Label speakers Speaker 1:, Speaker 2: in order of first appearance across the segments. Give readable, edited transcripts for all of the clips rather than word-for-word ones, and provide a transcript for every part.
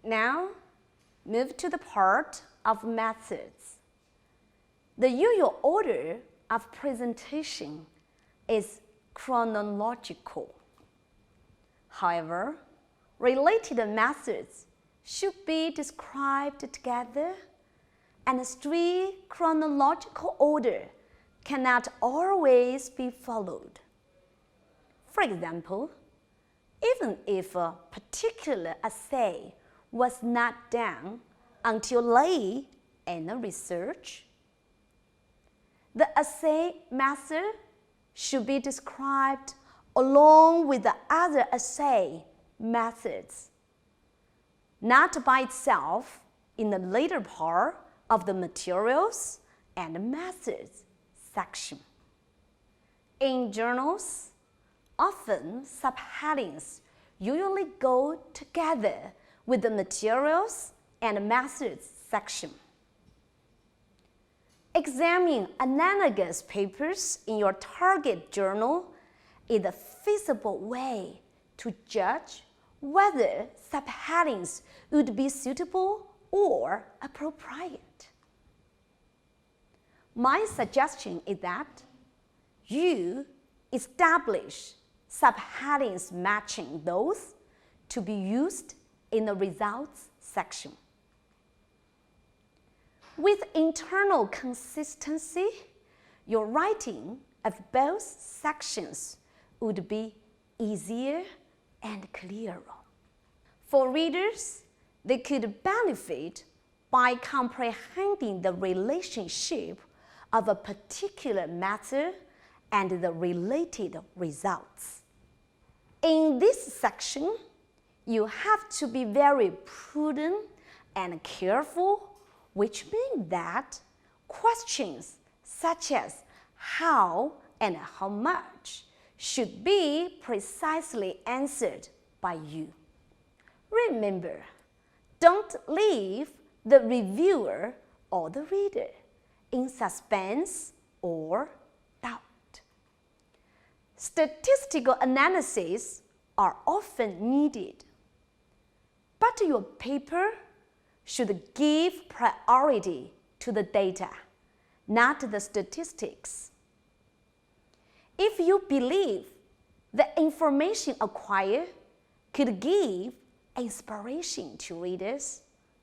Speaker 1: Now, move to the part of methods. The usual order of presentation is chronological. However, related methods should be described together, and a strict chronological order cannot always be followed. For example, even if a particular assay was not done until late in the research, the assay method should be described along with the other assay methods, not by itself in the later part of the materials and methods section. In journals, often subheadings usually go together with the materials and methods section. Examining analogous papers in your target journal is a feasible way to judge whether subheadings would be suitable or appropriate. My suggestion is that you establish subheadings matching those to be used in the results section. With internal consistency, your writing of both sections would be easier and clearer. For readers, they could benefit by comprehending the relationship of a particular method and the related results. In this section, you have to be very prudent and careful, which means that questions such as how and how much should be precisely answered by you. Remember, don't leave the reviewer or the reader in suspense or doubt. Statistical analyses are often needed, but your paper should give priority to the data, not the statistics. If you believe the information acquired could give inspiration to readers,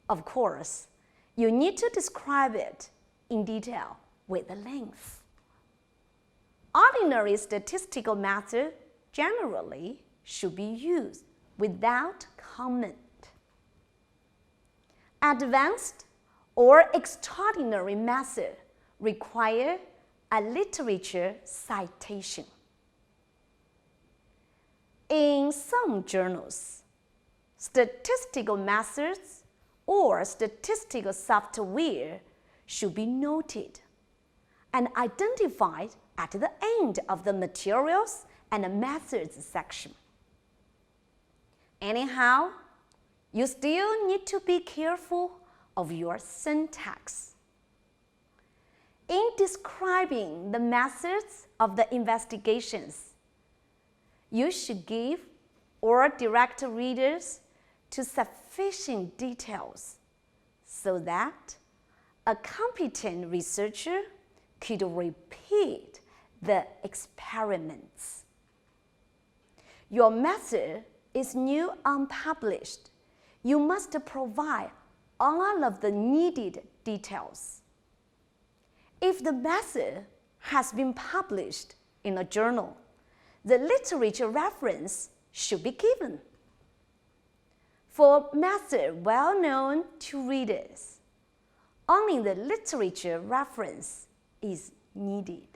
Speaker 1: of course, you need to describe it in detail with the links. Ordinary statistical method generally should be used without comment. Advanced or extraordinary method require a literature citation. In some journals, statistical methods or statistical software should be noted and identified at the end of the materials and methods section. Anyhow, you still need to be careful of your syntax. In describing the methods of the investigations, you should give or direct readers to sufficient details so that a competent researcher could repeat the experiments. Your method is new unpublished. You must provide all of the needed details. If the method has been published in a journal, the literature reference should be given. For method well known to readers, only the literature reference is needed.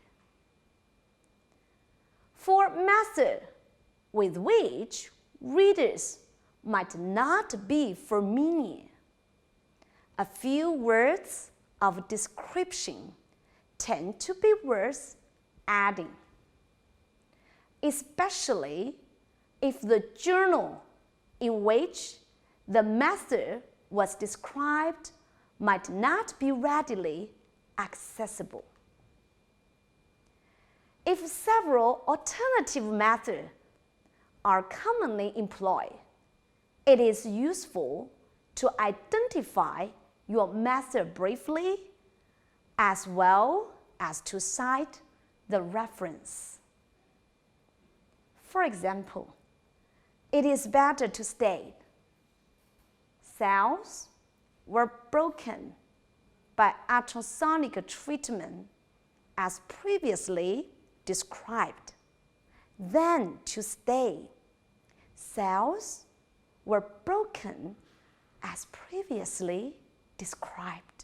Speaker 1: For method with which readers might not be familiar, a few words of description tend to be worth adding, especially if the journal in which the method was described might not be readily accessible. If several alternative methods are commonly employed, it is useful to identify your method briefly, as well as to cite the reference. For example, it is better to state, cells were broken by ultrasonic treatment as previously described, than to state, cells were broken as previously described.